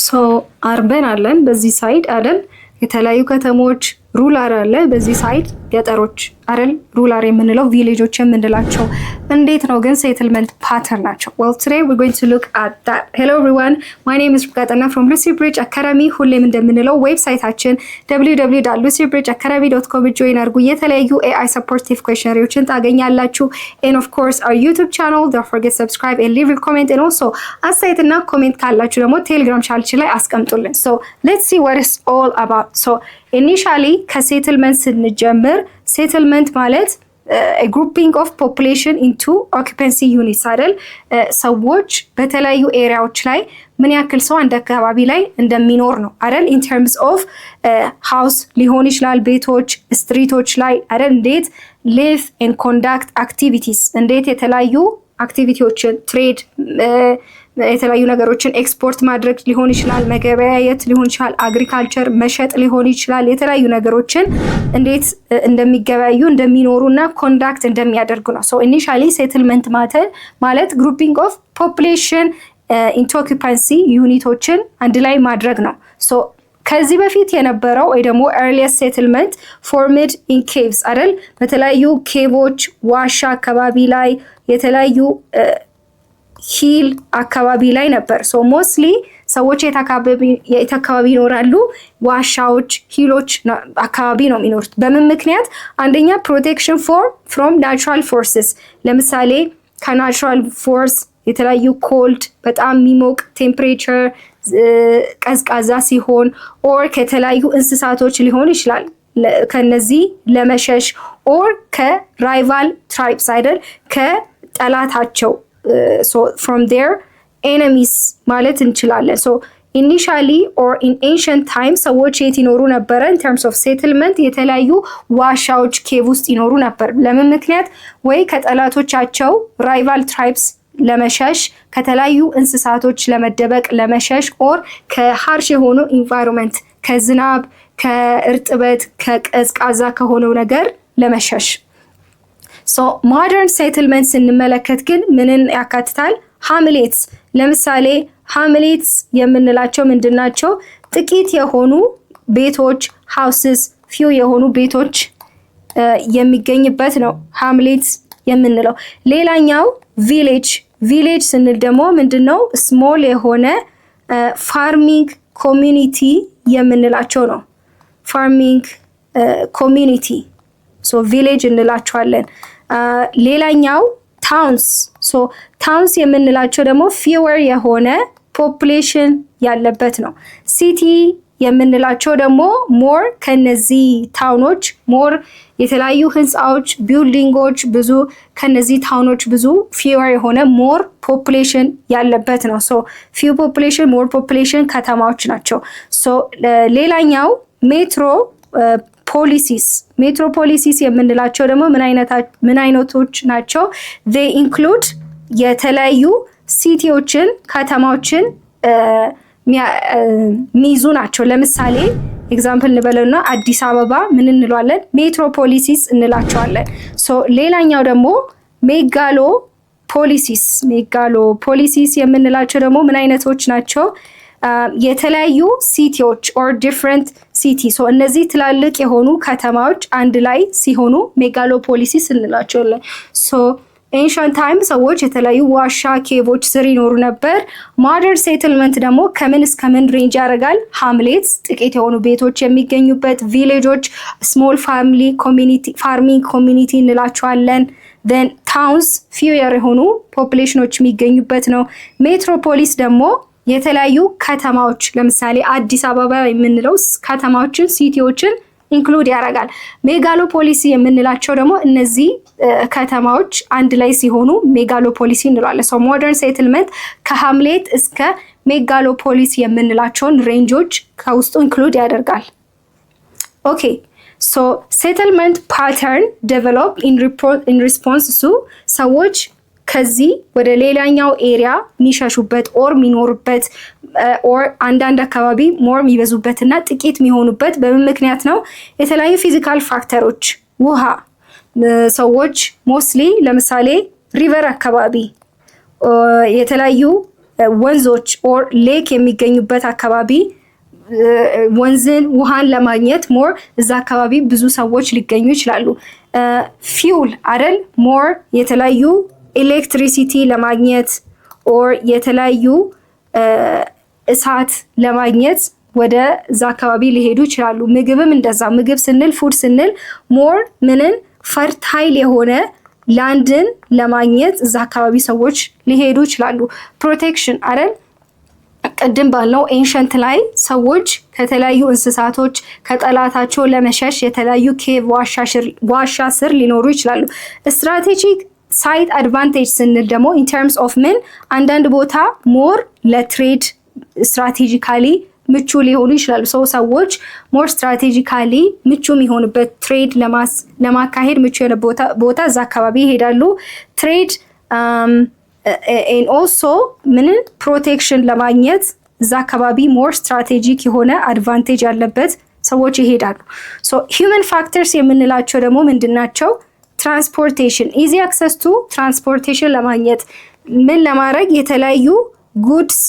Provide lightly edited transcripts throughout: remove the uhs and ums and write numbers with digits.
ሶ አርበን አለን በዚህ ሳይድ አይደል? የተለያዩ ከተሞች ሩላር አለ በዚህ ሳይድ ገጠሮች አይደል? ሩላር የምንለው ቪሌጆች የምንላቸው እንዴት ነው ግን ሴትልመንት ፓተርን ናቸው? Well, today we're going to look at that. Hello everyone, my name is Gatana from Lucy Bridge Academy. ሁሌም እንደምንለው ዌብሳይታችን www.lucybridgeacademy.com ጆይን አድርጉ። የተለያዩ AI supportive questionnaires ታገኛላችሁ. And of course our YouTube channel, don't forget subscribe and leave a comment, and also አስተያየትና ኮሜንት ካላችሁ ደግሞ ቴሌግራም ቻናላችን ላይ አስቀምጡልን. So let's see what it's all about. So initially ከሴትልመንት ስንጀምር ሴትልመንት ማለት a grouping of population into occupancy units አይደል? ሰዎች በተለያዩ ኤሪያዎች ላይ ምን ያክል ሰው አንድ አካባቢ ላይ እንደሚኖር ነው አይደል? in terms of house ሊሆን ይችላል፣ ቤቶች፣ ስትሪቶች ላይ አይደል? እንዴት live and conduct activities እንዴት የተለያዩ አክቲቪቲዎችን ትሬድ የተለያዩ ነገሮችን ኤክስፖርት ማድረግ ሊሆን ይችላል፣ መገበያየት ሊሆን ይችላል፣ አግሪካልቸር መሸጥ ሊሆን ይችላል። የተለያዩ ነገሮችን እንዴት እንደሚገበያዩ እንደሚኖሩና ኮንዳክት እንደሚያደርጉ ነው። ሶ ኢኒሺያሊ ሴትልመንት ማለት ግሩፒንግ ኦፍ ፖፑሌሽን ኢንቱ ኦኩፓንሲ ዩኒቶችን አንድ ላይ ማድረግ ነው። ሶ ከዚህ በፊት የነበረው ወይ ደግሞ ኤርሊየስት ሴትልመንት ፎርምድ ኢን ኬቭስ አይደል? በተለያዩ ኬቮች ዋሻ አካባቢ ላይ የተለያዩ ሂል አካባቢ ላይ ነበር። ሶ ሞስትሊ ሰዎች የት አካባቢ ይኖራሉ? ዋሻዎች፣ ሂሎች አካባቢ ነው የሚኖሩት። በምን ምክንያት? አንደኛ ፕሮቴክሽን ፍሮም ናቹራል ፎርስስ፣ ለምሳሌ ከናቹራል ፎርስ የተለያዩ ኮልድ በጣም የሚሞቅ ቴምፕሬቸር ቀዝቃዛ ሲሆን፣ ኦር ከተለያዩ እንስሳቶች ሊሆን ይችላል ከነዚህ ለመሸሽ፣ ኦር ከራይቫል ትራይብስ አይደል? ከጠላታቸው so from their enemies ማለት እንችላለን። so initially or in ancient times ሰዎች የት ይኖሩ ነበረ? in terms of settlement የተለያዩ ዋሻዎች ኬቭ ውስጥ ይኖሩ ነበር። ለምን ምክንያት? ወይ ከጠላቶቻቸው rival tribes ለመሸሽ፣ ከተለያዩ እንስሳቶች ለመደበቅ ለመሸሽ፣ ኦር ከሃርሽ የሆኑ ኢንቫይሮንመንት ከዝናብ፣ ከእርጥበት፣ ከቀዝቃዛ ከሆነው ነገር ለመሸሽ። ሶ ሞደርን ሴትልመንት ስንመለከት ግን ምንን ያካትታል? ሃምሌትስ። ለምሳሌ ሃምሌትስ የምንላቸው ምንድናቸው? ጥቂት የሆኑ ቤቶች ሃውስስ፣ ፊው የሆኑ ቤቶች የሚገኝበት ነው ሃምሌትስ የምንለው። ሌላኛው ቪሌጅ ስንል ደግሞ ምንድነው? ስሞል የሆነ ፋርሚንግ ኮሚኒቲ የምንላቸው ነው። ፋርሚንግ ኮሚኒቲ ሶ ቪሌጅ እንላቸዋለን። ሌላኛው ታውንስ የምንላቸው ደግሞ ፊወር የሆነ ፖፑሌሽን ያለበት ነው። ሲቲ የምንላቸው ደግሞ ሞር ከነዚህ ታውኖች ሞር የተለያዩ ህንፃዎች፣ ቢልዲንጎች ብዙ ከነዚህ ታውኖች ብዙ ፊወር የሆነ ሞር ፖፑሌሽን ያለበት ነው። ሶ ፊው ፖፑሌሽን ሞር ፖፑሌሽን ከተማዎች ናቸው። ሶ ሌላኛው ሜትሮፖሊሲስ የምንላቸው ደግሞ ምን አይነቶች ናቸው? they include የተለያዩ ሲቲዎችን ከተማዎችን ሚይዙ ናቸው። ለምሳሌ ኤግዛምፕል እንበለውና አዲስ አበባ ምን እንለዋለን? ሜትሮፖሊሲስ እንላቸዋለን። ሶ ሌላኛው ደግሞ ሜጋሎፖሊሲስ የምንላቸው ደግሞ ምን አይነቶች ናቸው? የተለያዩ ሲቲዎች ኦር ዲፍረንት ሲቲ። ሶ እነዚህ ትላልቅ የሆኑ ከተማዎች አንድ ላይ ሲሆኑ ሜጋሎፖሊሲስ እንላቸዋለን። ሶ ኤንሸንት ታይም ሰዎች የተለያዩ ዋሻ ኬቮች ስር ይኖሩ ነበር። ሞደርን ሴትልመንት ደግሞ ከምን እስከ ምን ሬንጅ ያደርጋል? ሃምሌትስ ጥቂት የሆኑ ቤቶች የሚገኙበት፣ ቪሌጆች ስሞል ፋርሚንግ ኮሚኒቲ እንላቸዋለን። then ታውንስ ፊውየር የሆኑ ፖፑሌሽኖች የሚገኙበት ነው። ሜትሮፖሊስ ደግሞ የተለያዩ ከተማዎች ለምሳሌ አዲስ አበባ የምንለው ከተማዎችን ሲቲዎችን ኢንክሉድ ያደርጋል። ሜጋሎፖሊሲ የምንላቸው ደግሞ እነዚህ ከተማዎች አንድ ላይ ሲሆኑ ሜጋሎፖሊሲ እንለዋለን። ሶ ሞደርን ሴትልመንት ከሃምሌት እስከ ሜጋሎፖሊሲ የምንላቸውን ሬንጆች ከውስጡ ኢንክሉድ ያደርጋል። ኦኬ ሶ ሴትልመንት ፓተርን ዴቨሎፕ ኢን ሪስፖንስ ቱ ሰዎች ከዚህ ወደ ሌላኛው ኤሪያ የሚሸሹበት ኦር የሚኖሩበት ኦር አንዳንድ አካባቢ ሞር የሚበዙበት እና ጥቂት የሚሆኑበት በምን ምክንያት ነው? የተለያዩ ፊዚካል ፋክተሮች፣ ውሃ፣ ሰዎች ሞስትሊ ለምሳሌ ሪቨር አካባቢ የተለያዩ ወንዞች ኦር ሌክ የሚገኙበት አካባቢ ወንዝን ውሃን ለማግኘት ሞር እዛ አካባቢ ብዙ ሰዎች ሊገኙ ይችላሉ። ፊውል አይደል ሞር የተለያዩ ኤሌክትሪሲቲ ለማግኘት ኦር የተለያዩ እሳት ለማግኘት ወደ እዛ አካባቢ ሊሄዱ ይችላሉ። ምግብም እንደዛ ምግብ ስንል ፉድ ስንል ሞር ምንን ፈርታይል የሆነ ላንድን ለማግኘት እዛ አካባቢ ሰዎች ሊሄዱ ይችላሉ። ፕሮቴክሽን አይደል ቅድም ባልነው ኤንሸንት ላይ ሰዎች ከተለያዩ እንስሳቶች ከጠላታቸው ለመሸሽ የተለያዩ ኬቭ ዋሻ ስር ሊኖሩ ይችላሉ። ስትራቴጂክ ሳይት አድቫንቴጅ ስንል ደግሞ ኢን ተርምስ ኦፍ ምን አንዳንድ ቦታ ሞር ለትሬድ ስትራቴጂካሊ ምቹ ሊሆኑ ይችላሉ። ሰዎች ሞር ስትራቴጂካሊ ምቹ የሚሆኑበት ትሬድ ለማካሄድ ምቹ የሆነ ቦታ እዛ አካባቢ ይሄዳሉ። ትሬድ ኦልሶ ምንን ፕሮቴክሽን ለማግኘት እዛ አካባቢ ሞር ስትራቴጂክ የሆነ አድቫንቴጅ ያለበት ሰዎች ይሄዳሉ። ሂውመን ፋክተርስ የምንላቸው ደግሞ ምንድን ናቸው? ትራንስፖርቴሽን ኢዚ አክሰስ ቱ ትራንስፖርቴሽን ለማግኘት ምን ለማድረግ የተለያዩ ጉድስ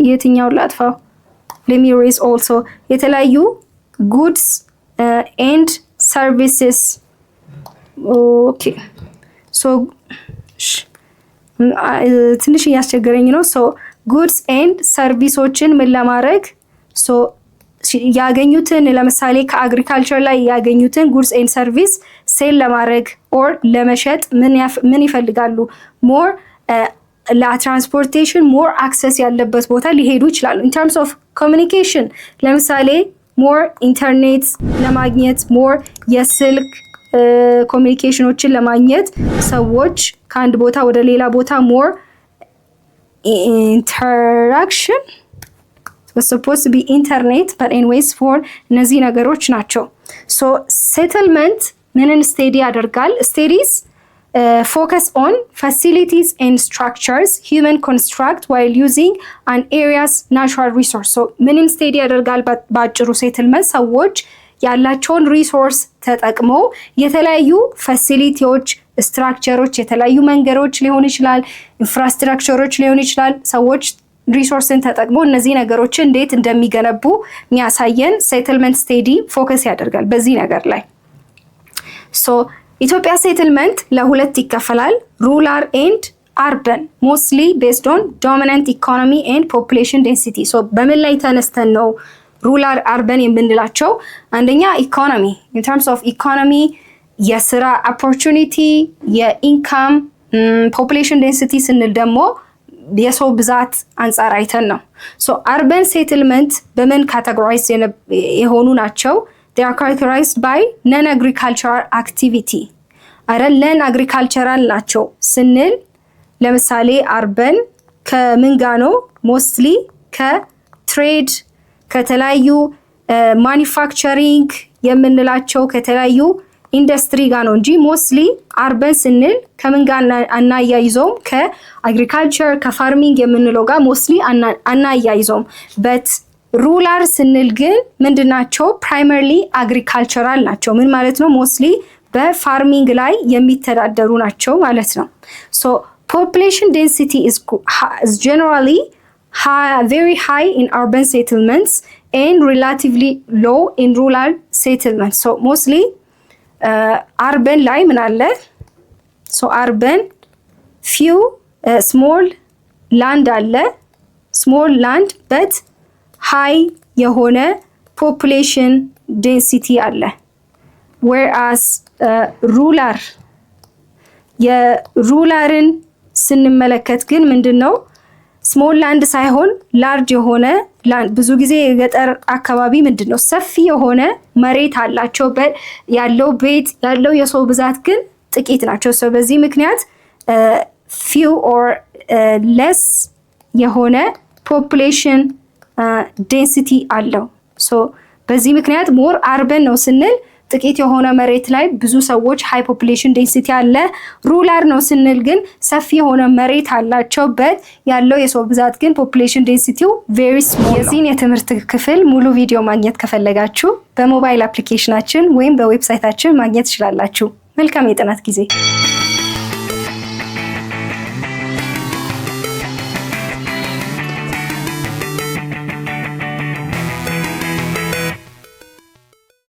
የትኛውን ላጥፋው? let me erase also የተለያዩ ጉድስ ኤንድ ሰርቪስስ ኦኬ ትንሽ እያስቸገረኝ ነው። ጉድስ ኤንድ ሰርቪሶችን ምን ለማድረግ ያገኙትን ለምሳሌ ከአግሪካልቸር ላይ ያገኙትን ጉድስ ኤንድ ሰርቪስ ሴል ለማድረግ ኦር ለመሸጥ ምን ይፈልጋሉ? ሞር ለትራንስፖርቴሽን ሞር አክሰስ ያለበት ቦታ ሊሄዱ ይችላሉ። ኢን ተርምስ ኦፍ ኮሚኒኬሽን ለምሳሌ ሞር ኢንተርኔት ለማግኘት ሞር የስልክ ኮሚኒኬሽኖችን ለማግኘት ሰዎች ከአንድ ቦታ ወደ ሌላ ቦታ ሞር ኢንተራክሽን supposed to be internet but anyways for እነዚህ ነገሮች ናቸው። settlement ምንን ስቴዲ ያደርጋል? ስቴዲስ focus on facilities and structures human construct while using an area's natural resource. ምንን ስቴዲ ያደርጋል? ባጭሩ ሴትልመንት ሰዎች ያላቸውን ሪሶርስ ተጠቅመው የተለያዩ ፋሲሊቲዎች ስትራክቸሮች የተለያዩ መንገዶች ሊሆን ይችላል ኢንፍራስትራክቸሮች ሊሆን ይችላል ሰዎች ሪሶርስን ተጠቅመው እነዚህ ነገሮችን እንዴት እንደሚገነቡ የሚያሳየን ሴትልመንት ስቴዲ ፎከስ ያደርጋል በዚህ ነገር ላይ። ኢትዮጵያ ሴትልመንት ለሁለት ይከፈላል፣ ሩራል ኤንድ አርበን ሞስትሊ ቤዝድ ኦን ዶሚናንት ኢኮኖሚ ኤንድ ፖፑሌሽን ዴንሲቲ። በምን ላይ ተነስተን ነው ሩራል አርበን የምንላቸው? አንደኛ ኢኮኖሚ ኢን ተርምስ ኦፍ ኢኮኖሚ የስራ ኦፖርቹኒቲ የኢንካም ፖፑሌሽን ዴንሲቲ ስንል ደግሞ የሰው ብዛት አንጻር አይተን ነው። አርበን ሴትልመንት በምን ካቴጎራይዝ የሆኑ ናቸው? they are characterized by non-agricultural activity አይደለን አግሪካልቸራል ናቸው ስንል ለምሳሌ አርበን ከምን ጋር ነው? ሞስትሊ ከትሬድ ከተለያዩ ማኒፋክቸሪንግ የምንላቸው ከተለያዩ ኢንዱስትሪ ጋር ነው እንጂ ሞስትሊ አርበን ስንል ከምን ጋር አናያይዘውም? ከአግሪካልቸር ከፋርሚንግ የምንለው ጋር ሞስትሊ አናያይዘውም። በት ሩራል ስንል ግን ምንድናቸው? ፕራይመርሊ አግሪካልቸራል ናቸው። ምን ማለት ነው? ሞስትሊ በፋርሚንግ ላይ የሚተዳደሩ ናቸው ማለት ነው። population density is generally very high in urban settlements and relatively low in rural settlements. mostly አርበን ላይ ምን አለ? አርበን ፊው ስሞል ላንድ አለ ስሞል ላንድ በት ሃይ የሆነ ፖፑሌሽን ዴንሲቲ አለ። whereas ሩላር የሩላርን ስንመለከት ግን ምንድነው? ስሞል ላንድ ሳይሆን ላርጅ የሆነ ላንድ። ብዙ ጊዜ የገጠር አካባቢ ምንድነው? ሰፊ የሆነ መሬት አላቸው ያለው ቤት ያለው የሰው ብዛት ግን ጥቂት ናቸው። በዚህ ምክንያት ፊው ኦር ለስ የሆነ ፖፑሌሽን ዴንሲቲ አለው። በዚህ ምክንያት ሞር አርበን ነው ስንል ጥቂት የሆነ መሬት ላይ ብዙ ሰዎች ሃይ ፖፑሌሽን ዴንሲቲ አለ። ሩላር ነው ስንል ግን ሰፊ የሆነ መሬት አላቸው በት ያለው የሰው ብዛት ግን ፖፑሌሽን ዴንሲቲው ቬሪ ስሞል። የዚህን የትምህርት ክፍል ሙሉ ቪዲዮ ማግኘት ከፈለጋችሁ በሞባይል አፕሊኬሽናችን ወይም በዌብሳይታችን ማግኘት ትችላላችሁ። መልካም የጥናት ጊዜ።